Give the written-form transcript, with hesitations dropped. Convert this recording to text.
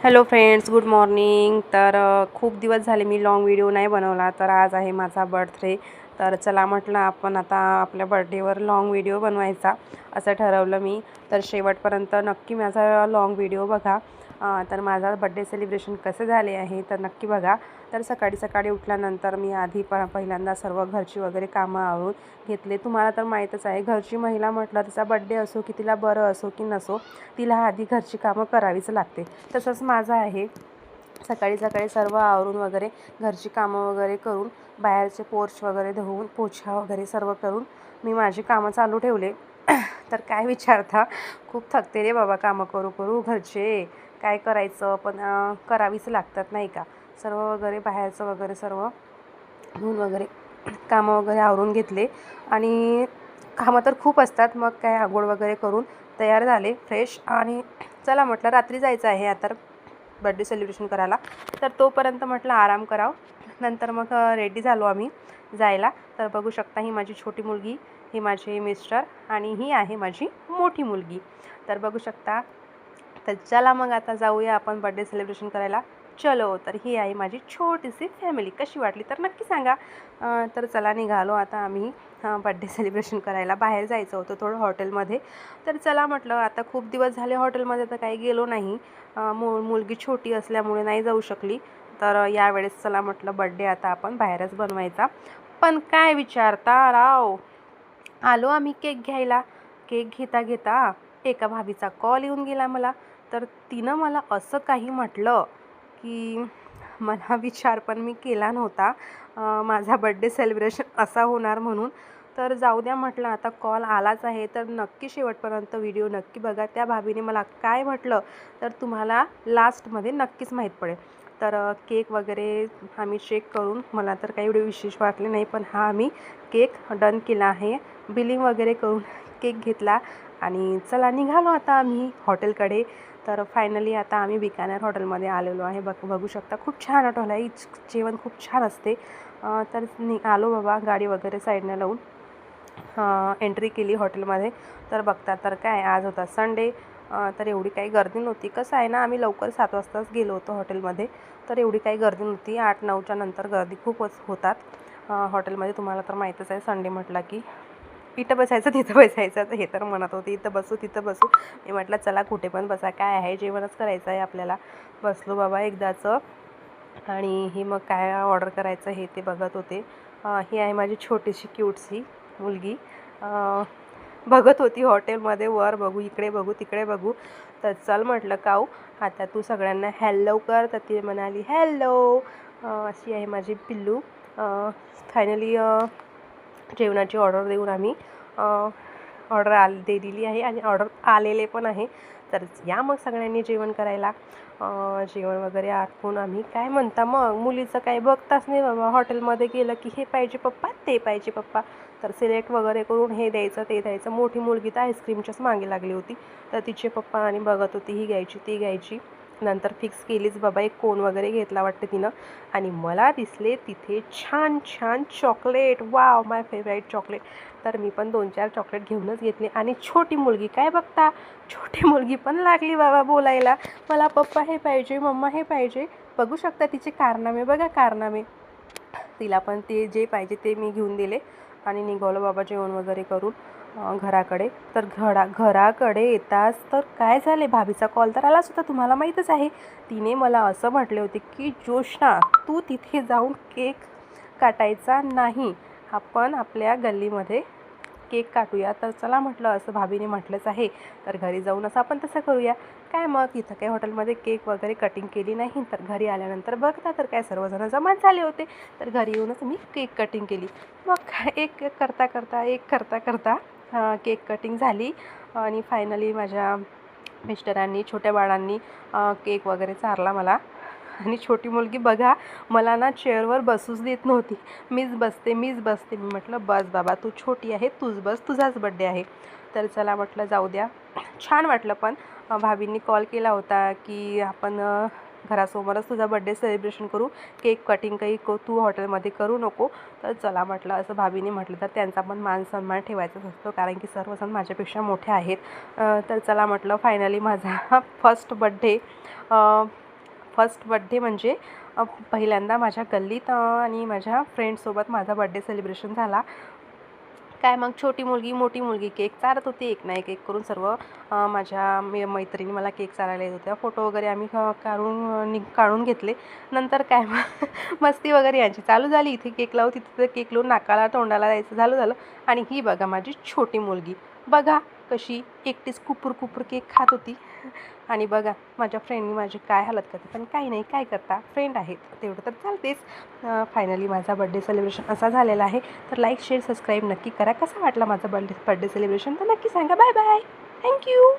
Hello friends, good morning. तर खूप दिवस झाले मी लॉंग व्हिडिओ नाही बनवला. तर आज आहे माझा बर्थडे. तर चला म्हटलं आपण आता आपल्या बर्थडेवर लॉंग व्हिडिओ बनवायचा असं ठरवलं मी. तर शेवटपर्यंत नक्की माझा लॉंग व्हिडिओ बघा. तर माझा बर्थडे सेलिब्रेशन कसे झाले आहे तर नक्की बघा. तर सकाळी सकाळी उठल्यानंतर मी आधी पहिल्यांदा सर्व घरची वगैरे कामं आवरून घेतले. तुम्हाला तर माहीतच आहे, घरची महिला म्हटलं तिचा बर्थडे असो की तिला बरं असो की नसो, तिला आधी घरची कामं करावीच लागते. तसंच माझं आहे. सकाळी सकाळी सर्व आवरून वगैरे घरची कामं वगैरे करून बाहेरचे पोर्च वगैरे धुवून पोछा वगैरे सर्व करून मी माझी कामं चालू ठेवले. तर काय विचारता, खूप थकते रे बाबा कामं करू करू घरचे. काय करायचं पण करावीच लागतात नाही का. सर्व वगैरे बाहेरचं वगैरे सर्व धुवून वगैरे कामं वगैरे आवरून घेतले आणि कामं तर खूप असतात. मग काय आंघोळ वगैरे करून तयार झाले फ्रेश आणि चला म्हटलं रात्री जायचं आहे आता बर्थडे सेलिब्रेशन करायला. तर तोपर्यंत म्हटलं आराम करावं. नंतर मग रेडी झालो आम्ही जायला. तर बघू शकता, ही माझी छोटी मुलगी, ही माझे मिस्टर आणि ही आहे माझी मोठी मुलगी. तर बघू शकता. तर चला मग आता जाऊया आपण बर्थडे सेलिब्रेशन करायला. चलो, तर ही आहे माझी छोटीशी फॅमिली. कशी वाटली तर नक्की सांगा. तर चला निघालो आता आम्ही बर्थडे सेलिब्रेशन करायला. बाहेर जायचं होतं थोडं हॉटेलमध्ये. तर चला म्हटलं, आता खूप दिवस झाले हॉटेलमध्ये तर काही गेलो नाही. मुलगी छोटी असल्यामुळे नाही जाऊ शकली. तर यावेळेस चला म्हटलं बर्थडे आता आपण बाहेरच बनवायचा. पण काय विचारता राव, आलो आम्ही केक घ्यायला. केक घेता घेता एका भाभीचा कॉल येऊन गेला मला. तर तिनं मला असं काही म्हटलं की मला विचार पण मी केला नव्हता माझा बर्थडे सेलिब्रेशन असा होणार म्हणून. तर जाऊ द्या म्हटलं, आता कॉल आलाच आहे तर नक्की शेवटपर्यंत व्हिडिओ नक्की बघा. त्या भाभीने मला काय म्हटलं तर तुम्हाला लास्टमध्ये नक्कीच माहीत पडेल. तर केक वगैरे आम्ही चेक करून मला तर काही एवढे विशेष वाटले नाही, पण हा आम्ही केक डन केला आहे. बिलिंग वगैरे करून केक घेतला आणि चला निघालो आता आम्ही हॉटेलकडे. तर फायनली आता आम्ही बिकानेर हॉटेलमध्ये आलेलो आहे. बघू शकता, खूप छान हॉटेल आहे. जेवण खूप छान असते. तर आलो बाबा, गाडी वगैरे साईडने लावून एंट्री केली हॉटेलमध्ये. तर बघता तर काय, आज होता संडे. तर एवढी काही गर्दी नव्हती. कसं आहे ना, आम्ही लवकर 7 वाजताच गेलो होतो हॉटेलमध्ये. तर एवढी काही गर्दी नव्हती. 8-9च्या नंतर गर्दी खूपच होतात हॉटेलमध्ये. तुम्हाला तर माहीतच आहे, संडे म्हटला की इथं बसायचं तिथं बसायचं. तर हे तर म्हणत होते इथं बसू तिथं बसू. मी म्हटलं चला कुठे पण बसा, काय आहे, जेवणच करायचं आहे आपल्याला. बसलो बाबा एकदाचं. आणि ही मग काय ऑर्डर करायचं हे ते बघत होते. ही आहे माझी छोटीशी क्यूटशी मुलगी. बघत होती हॉटेलमध्ये, वर बघू इकडे बघू तिकडे बघू. तर चल म्हटलं काऊ, आता तू सगळ्यांना हॅलो कर. तर ती म्हणाली हॅलो. अशी आहे माझी पिल्लू. फायनली जेवणाची ऑर्डर देऊन आम्ही ऑर्डर दिली आहे आणि ऑर्डर आलेले पण आहे. तर या मग सगळ्यांनी जेवण करायला. जेवण वगैरे आटपून आम्ही काय म्हणता, मग मुलीचं काही बघताच नाही बाबा. हॉटेलमध्ये गेलं की हे पाहिजे पप्पा ते पाहिजे पप्पा. तर सिलेक्ट वगैरे करून हे द्यायचं ते द्यायचं. मोठी मुलगी तर आईस्क्रीमच्याच मागे लागली होती. तर तिचे पप्पा आणि बघत होती ही घ्यायची ती घ्यायची. नंतर फिक्स केलीच बाबा, एक कोन वगैरे घेतला वाटतं तिनं. आणि मला दिसले तिथे छान छान चॉकलेट. वाव, माय फेवरेट चॉकलेट. तर मी पण 2-4 चॉकलेट घेऊनच घेतले. आणि छोटी मुलगी काय बघता, छोटी मुलगी पण लागली बाबा बोलायला, मला पप्पा हे पाहिजे, मम्मा हे पाहिजे. बघू शकता तिचे कारनामे, बघा कारनामे. तिला पण ते जे पाहिजे ते मी घेऊन दिले आणि निघालो बाबा जेवण वगैरे करून घराकडे. तर घराकडे येताच तर काय झाले, भाभीचा कॉल तर आलाच होता, तुम्हाला माहीतच आहे. तिने मला असं म्हटले होते की जोशना, तू तिथे जाऊन केक काटायचा नाही, आपण आपल्या गल्लीमध्ये केक काटूया. तर चला म्हटलं, असं भाभीने म्हटलंच आहे तर घरी जाऊनच आपण तसं करूया. काय मग इथं काही हॉटेलमध्ये केक वगैरे कटिंग केली नाही. तर घरी आल्यानंतर बघता तर काय सर्वजण जमात झाले होते. तर घरी येऊनच मी केक कटिंग केली. मग काय एक करता करता केक कटिंग झाली आणि फायनली माझ्या मिस्टरांनी, छोट्या बाळांनी केक वगैरे चारला मला. आणि छोटी मुलगी बघा, मला ना चेअरवर बसूच देत नव्हती. मीच बसते मी म्हटलं बस बाबा, तू छोटी आहे, तूच बस, तुझाच बड्डे आहे. तर चला म्हटलं जाऊ द्या. छान वाटलं. पण भाभींनी कॉल केला होता की आपण घरासमोरच तुझा बड्डे सेलिब्रेशन करू, केक कटिंग काही तू हॉटेलमध्ये करू नको. तर चला म्हटलं, असं भाभीने म्हटलं तर त्यांचा पण मान सन्मान ठेवायचाच असतो, कारण की सर्वजण माझ्यापेक्षा मोठे आहेत. तर चला म्हटलं, फायनली माझा फर्स्ट बड्डे फर्स्ट बड्डे म्हणजे पहिल्यांदा माझ्या गल्लीत आणि माझ्या फ्रेंड्ससोबत माझा बड्डे सेलिब्रेशन झाला. काय मग छोटी मुलगी मोठी मुलगी केक चारत होती, एक ना एक करून सर्व माझ्या मैत्रिणी मला केक चारायला येत होत्या. फोटो वगैरे आम्ही काढून घेतले. नंतर काय मस्ती वगैरे यांची चालू झाली. इथे केक लावू तिथे केक लावून नाकाला तोंडाला द्यायचं झालं. आणि ही बघा माझी छोटी मुलगी, बघा कशी एकटीच कुपूर केक खात होती. आणि बघा माझ्या फ्रेंडनी माझी काय हालत करते, पण काही नाही, काय करता, फ्रेंड आहेत तेवढं तर चालतेच. फायनली माझा बड्डे सेलिब्रेशन असा झालेला आहे. तर लाईक शेअर सबस्क्राईब नक्की करा. कसा वाटला माझा बड्डे सेलिब्रेशन तर नक्की सांगा. Bye bye, thank you.